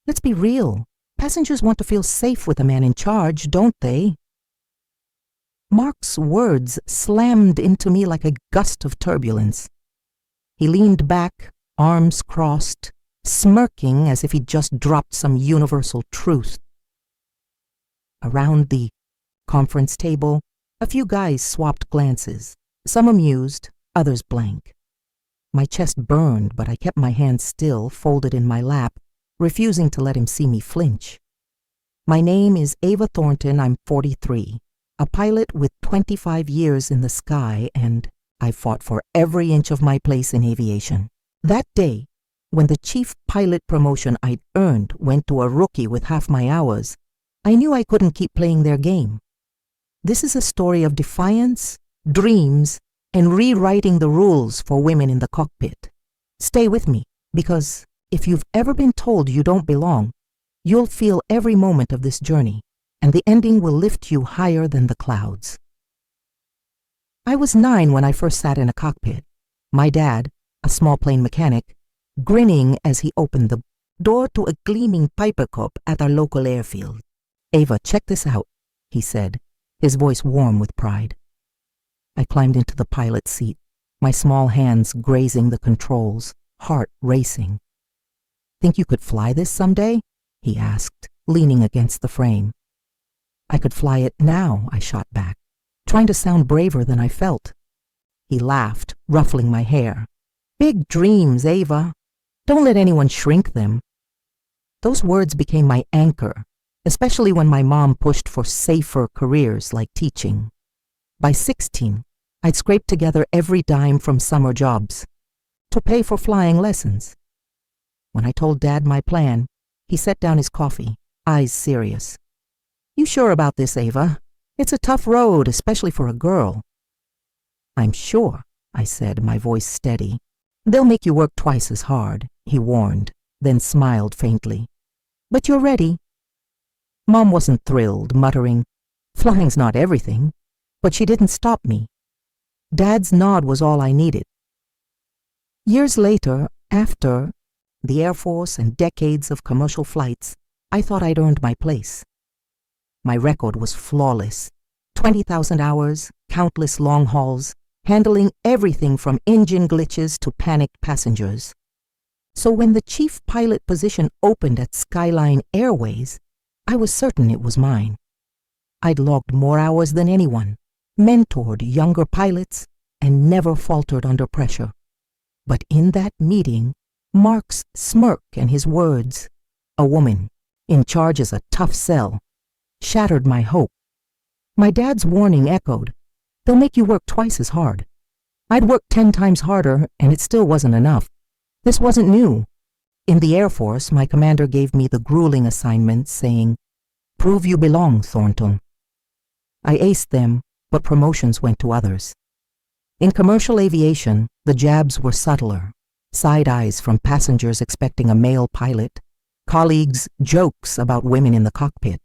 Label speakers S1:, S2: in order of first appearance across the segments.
S1: Let's be real. Passengers want to feel safe with a man in charge, don't they? Mark's words slammed into me like a gust of turbulence. He leaned back, arms crossed, smirking as if he'd just dropped some universal truth. Around the conference table, a few guys swapped glances, some amused, others blank. My chest burned, but I kept my hands still, folded in my lap, refusing to let him see me flinch. My name is Ava Thornton. I'm 43, a pilot with 25 years in the sky, and I fought for every inch of my place in aviation. That day, when the chief pilot promotion I'd earned went to a rookie with half my hours, I knew I couldn't keep playing their game. This is a story of defiance, dreams, and rewriting the rules for women in the cockpit. Stay with me, because if you've ever been told you don't belong, you'll feel every moment of this journey, and the ending will lift you higher than the clouds. I was 9 when I first sat in a cockpit. My dad, a small plane mechanic, grinning as he opened the door to a gleaming Piper Cup at our local airfield. "Ava, check this out," he said, his voice warm with pride. I climbed into the pilot's seat, my small hands grazing the controls, heart racing. "Think you could fly this someday?" he asked, leaning against the frame. "I could fly it now," I shot back, trying to sound braver than I felt. He laughed, ruffling my hair. "Big dreams, Ava. Don't let anyone shrink them." Those words became my anchor, especially when my mom pushed for safer careers like teaching. By 16, I'd scraped together every dime from summer jobs to pay for flying lessons. When I told Dad my plan, he set down his coffee, eyes serious. "You sure about this, Ava? It's a tough road, especially for a girl." "I'm sure," I said, my voice steady. "They'll make you work twice as hard," he warned, then smiled faintly. "But you're ready." Mom wasn't thrilled, muttering, "Flying's not everything," but she didn't stop me. Dad's nod was all I needed. Years later, after the Air Force and decades of commercial flights, I thought I'd earned my place. My record was flawless. 20,000 hours, countless long hauls, handling everything from engine glitches to panicked passengers. So when the chief pilot position opened at Skyline Airways, I was certain it was mine. I'd logged more hours than anyone, mentored younger pilots, and never faltered under pressure. But in that meeting, Mark's smirk and his words, "A woman in charge is a tough sell," shattered my hope. My dad's warning echoed, "They'll make you work twice as hard." I'd worked 10 times harder, and it still wasn't enough. This wasn't new. In the Air Force, my commander gave me the grueling assignment, saying, "Prove you belong, Thornton." I aced them, but promotions went to others. In commercial aviation, the jabs were subtler. Side eyes from passengers expecting a male pilot, colleagues' jokes about women in the cockpit.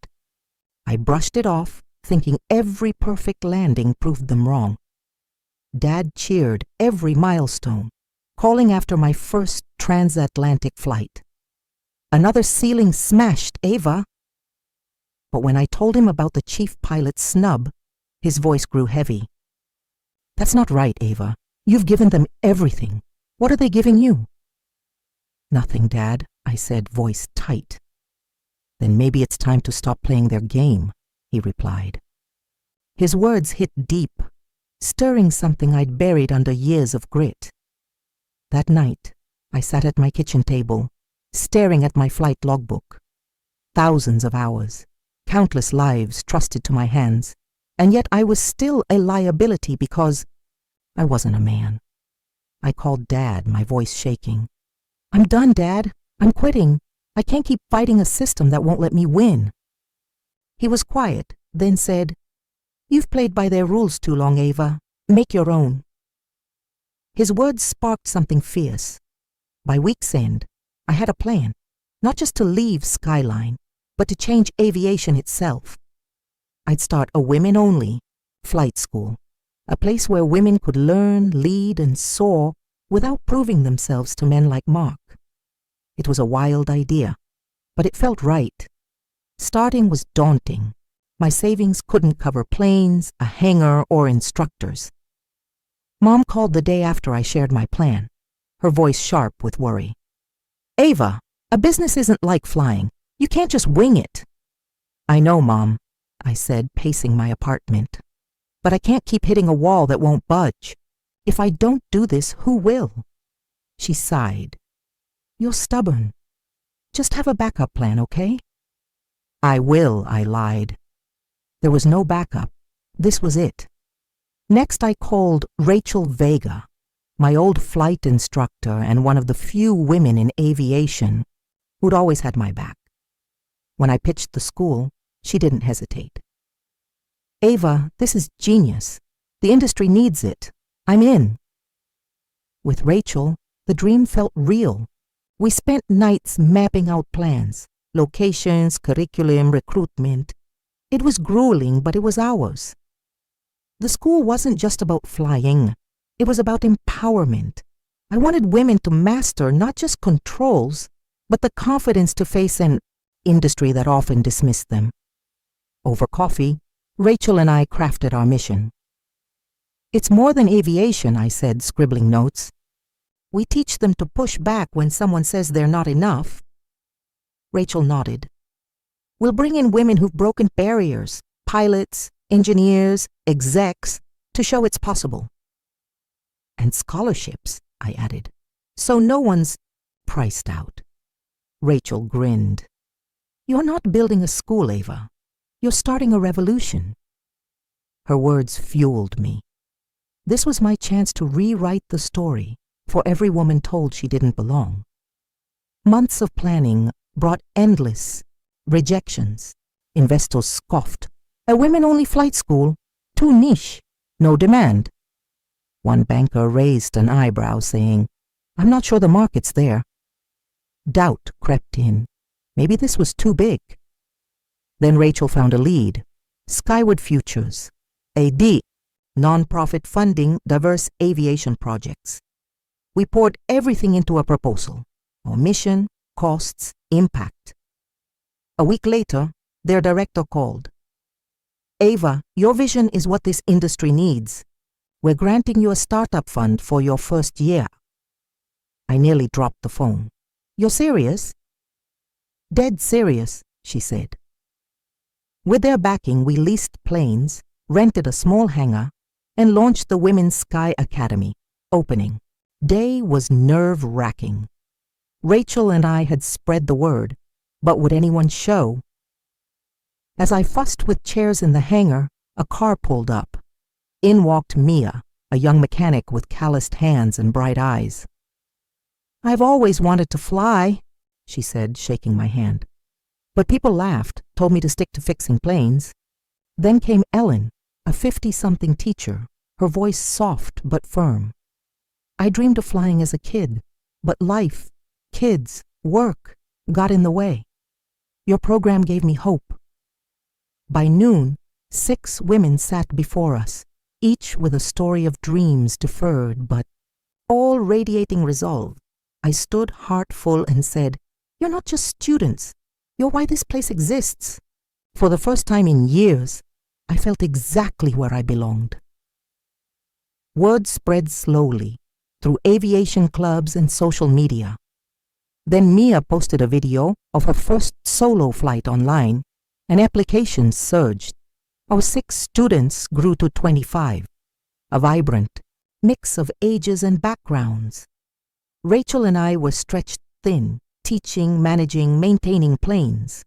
S1: I brushed it off, thinking every perfect landing proved them wrong. Dad cheered every milestone, calling after my first transatlantic flight. "Another ceiling smashed, Ava." But when I told him about the chief pilot's snub, his voice grew heavy. "That's not right, Ava. You've given them everything. What are they giving you?" "Nothing, Dad," I said, voice tight. "Then maybe it's time to stop playing their game," he replied. His words hit deep, stirring something I'd buried under years of grit. That night, I sat at my kitchen table, staring at my flight logbook. Thousands of hours, countless lives trusted to my hands, and yet I was still a liability because I wasn't a man. I called Dad, my voice shaking. "I'm done, Dad. I'm quitting. I can't keep fighting a system that won't let me win." He was quiet, then said, "You've played by their rules too long, Ava. Make your own." His words sparked something fierce. By week's end, I had a plan, not just to leave Skyline, but to change aviation itself. I'd start a women-only flight school, a place where women could learn, lead, and soar without proving themselves to men like Mark. It was a wild idea, but it felt right. Starting was daunting. My savings couldn't cover planes, a hangar, or instructors. Mom called the day after I shared my plan, her voice sharp with worry. "Ava, a business isn't like flying. You can't just wing it." "I know, Mom," I said, pacing my apartment. "But I can't keep hitting a wall that won't budge. If I don't do this, who will?" She sighed. "You're stubborn. Just have a backup plan, okay?" "I will," I lied. There was no backup. This was it. Next I called Rachel Vega, my old flight instructor and one of the few women in aviation who'd always had my back. When I pitched the school, she didn't hesitate. "Ava, this is genius. The industry needs it. I'm in." With Rachel, the dream felt real. We spent nights mapping out plans, locations, curriculum, recruitment. It was grueling, but it was ours. The school wasn't just about flying. It was about empowerment. I wanted women to master not just controls, but the confidence to face an industry that often dismissed them. Over coffee, Rachel and I crafted our mission. "It's more than aviation," I said, scribbling notes. "We teach them to push back when someone says they're not enough." Rachel nodded. "We'll bring in women who've broken barriers, pilots, engineers, execs, to show it's possible." "And scholarships," I added, "so no one's priced out." Rachel grinned. "You're not building a school, Ava. You're starting a revolution." Her words fueled me. This was my chance to rewrite the story for every woman told she didn't belong. Months of planning brought endless rejections. Investors scoffed. "A women-only flight school? Too niche. No demand." One banker raised an eyebrow, saying, "I'm not sure the market's there." Doubt crept in. Maybe this was too big. Then Rachel found a lead. Skyward Futures, a non-profit funding diverse aviation projects. We poured everything into a proposal: our mission, costs, impact. A week later, their director called. "Ava, your vision is what this industry needs. We're granting you a startup fund for your first year." I nearly dropped the phone. "You're serious?" "Dead serious," she said. With their backing, we leased planes, rented a small hangar, and launched the Women's Sky Academy. Opening day was nerve-wracking. Rachel and I had spread the word, but would anyone show? As I fussed with chairs in the hangar, a car pulled up. In walked Mia, a young mechanic with calloused hands and bright eyes. "I've always wanted to fly," she said, shaking my hand. But people laughed, told me to stick to fixing planes. Then came Ellen, a 50-something teacher, her voice soft but firm. "I dreamed of flying as a kid, but life, kids, work got in the way. Your program gave me hope." By noon, 6 women sat before us, each with a story of dreams deferred, but all radiating resolve. I stood heart full and said, "You're not just students. You're why this place exists." For the first time in years, I felt exactly where I belonged. Word spread slowly through aviation clubs and social media. Then Mia posted a video of her first solo flight online, and applications surged. Our 6 students grew to 25, a vibrant mix of ages and backgrounds. Rachel and I were stretched thin, teaching, managing, maintaining planes.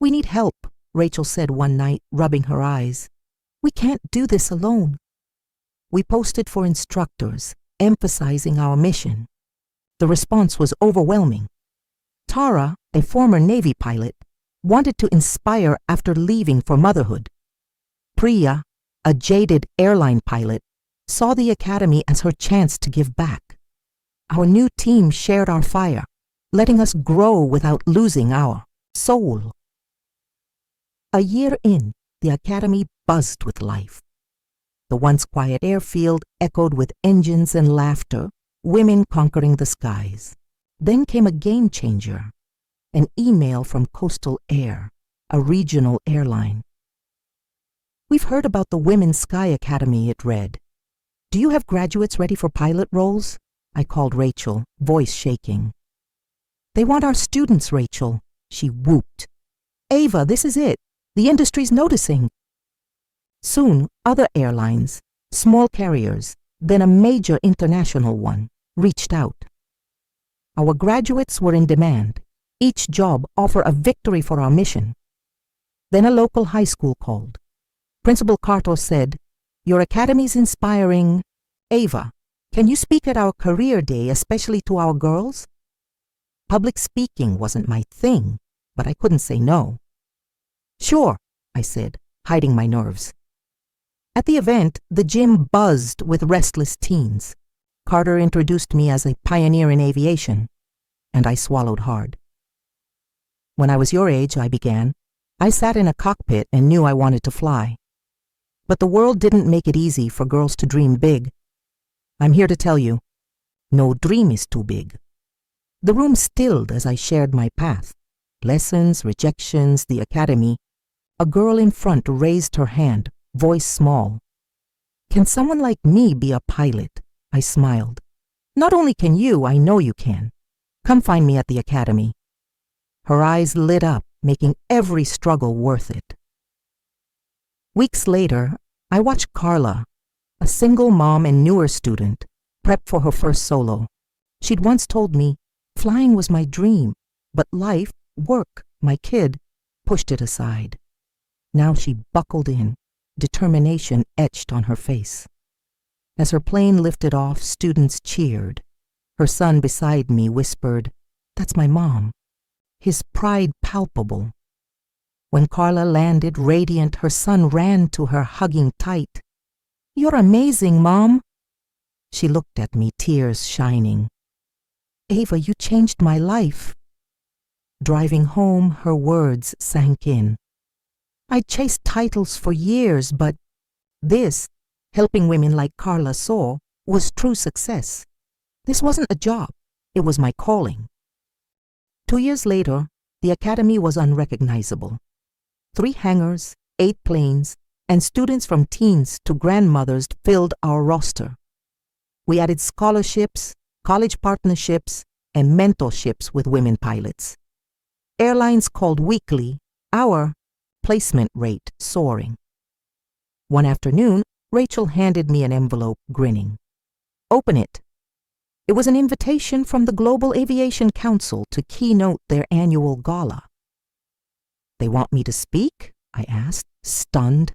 S1: "We need help," Rachel said one night, rubbing her eyes. "We can't do this alone." We posted for instructors, emphasizing our mission. The response was overwhelming. Tara, a former Navy pilot, wanted to inspire after leaving for motherhood. Priya, a jaded airline pilot, saw the academy as her chance to give back. Our new team shared our fire, letting us grow without losing our soul. A year in, the academy buzzed with life. The once quiet airfield echoed with engines and laughter, women conquering the skies. Then came a game changer. an email from Coastal Air, a regional airline. "We've heard about the Women's Sky Academy," it read. "Do you have graduates ready for pilot roles?" I called Rachel, voice shaking. "They want our students, Rachel," she whooped. "Ava, this is it. The industry's noticing." Soon, other airlines, small carriers, then a major international one, reached out. Our graduates were in demand. Each job offered a victory for our mission. Then a local high school called. Principal Carter said, "Your academy's inspiring. Ava, can you speak at our career day, especially to our girls?" Public speaking wasn't my thing, but I couldn't say no. "Sure," I said, hiding my nerves. At the event, the gym buzzed with restless teens. Carter introduced me as a pioneer in aviation, and I swallowed hard. "When I was your age," I began, "I sat in a cockpit and knew I wanted to fly. But the world didn't make it easy for girls to dream big. I'm here to tell you, no dream is too big." The room stilled as I shared my path. Lessons, rejections, the academy. A girl in front raised her hand, voice small. "Can someone like me be a pilot?" I smiled. "Not only can you, I know you can. Come find me at the academy." Her eyes lit up, making every struggle worth it. Weeks later, I watched Carla, a single mom and newer student, prep for her first solo. She'd once told me, "Flying was my dream, but life, work, my kid, pushed it aside." Now she buckled in, determination etched on her face. As her plane lifted off, students cheered. Her son beside me whispered, "That's my mom." His pride palpable. When Carla landed radiant, her son ran to her, hugging tight. "You're amazing, Mom." She looked at me, tears shining. "Ava, you changed my life." Driving home, her words sank in. I'd chased titles for years, but this, helping women like Carla saw, was true success. This wasn't a job. It was my calling. 2 years later, the academy was unrecognizable. 3 hangars, 8 planes, and students from teens to grandmothers filled our roster. We added scholarships, college partnerships, and mentorships with women pilots. Airlines called weekly, our placement rate soaring. One afternoon, Rachel handed me an envelope, grinning. "Open it." It was an invitation from the Global Aviation Council to keynote their annual gala. "They want me to speak?" I asked, stunned.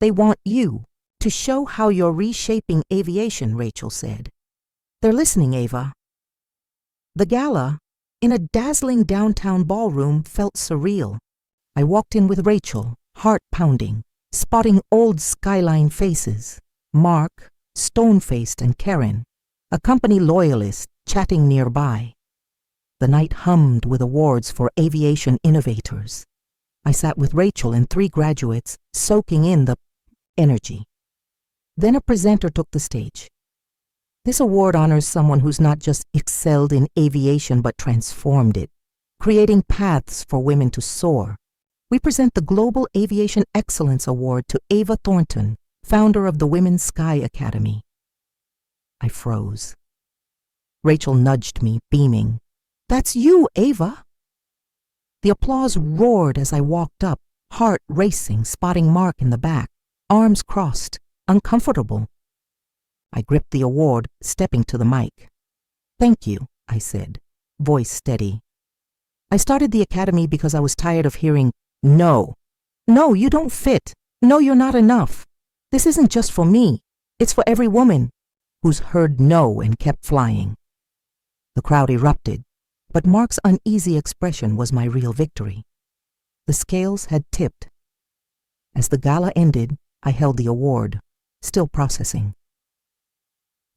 S1: "They want you to show how you're reshaping aviation," Rachel said. "They're listening, Ava." The gala, in a dazzling downtown ballroom, felt surreal. I walked in with Rachel, heart pounding, spotting old skyline faces, Mark, stone-faced, and Karen, a company loyalist, chatting nearby. The night hummed with awards for aviation innovators. I sat with Rachel and 3 graduates, soaking in the energy. Then a presenter took the stage. This award honors someone who's not just excelled in aviation but transformed it, creating paths for women to soar. We present the Global Aviation Excellence Award to Ava Thornton, founder of the Women's Sky Academy. I froze. Rachel nudged me, beaming. "That's you, Ava." The applause roared as I walked up, heart racing, spotting Mark in the back, arms crossed, uncomfortable. I gripped the award, stepping to the mic. "Thank you," I said, voice steady. "I started the academy because I was tired of hearing, 'No. No, you don't fit. No, you're not enough. This isn't just for me. It's for every woman who's heard no and kept flying.'" The crowd erupted, but Mark's uneasy expression was my real victory. The scales had tipped. As the gala ended, I held the award, still processing.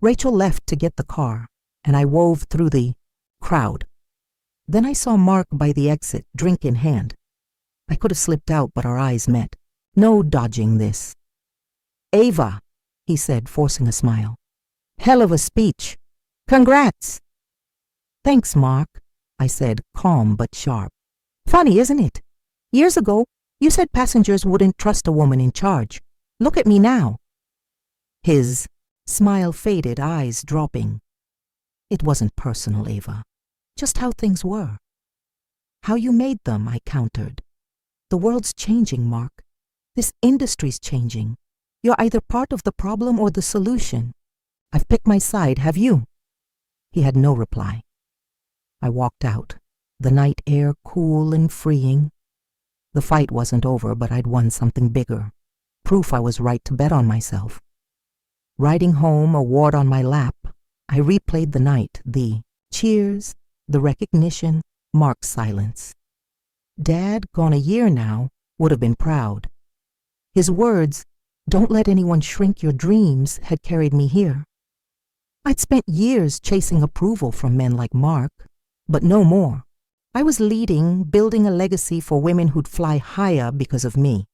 S1: Rachel left to get the car, and I wove through the crowd. Then I saw Mark by the exit, drink in hand. I could have slipped out, but our eyes met. No dodging this. "Ava," he said, forcing a smile. "Hell of a speech. Congrats." "Thanks, Mark." I said, calm but sharp. Funny, isn't it? Years ago, you said passengers wouldn't trust a woman in charge. Look at me now. His smile faded, eyes dropping. It wasn't personal, Ava. Just how things were. How you made them, I countered. The world's changing, Mark. This industry's changing. You're either part of the problem or the solution. I've picked my side, have you? He had no reply. I walked out, the night air cool and freeing. The fight wasn't over, but I'd won something bigger. Proof I was right to bet on myself. Riding home, a ward on my lap, I replayed the night, the cheers, the recognition, Mark's silence. Dad, gone a year now, would have been proud. His words, "Don't let anyone shrink your dreams," had carried me here. I'd spent years chasing approval from men like Mark, but no more. I was leading, building a legacy for women who'd fly higher because of me.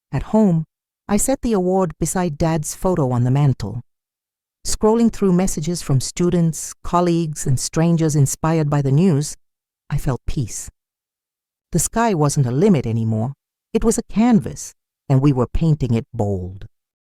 S1: At home, I set the award beside Dad's photo on the mantel. Scrolling through messages from students, colleagues, and strangers inspired by the news, I felt peace. The sky wasn't a limit anymore. It was a canvas, and we were painting it bold.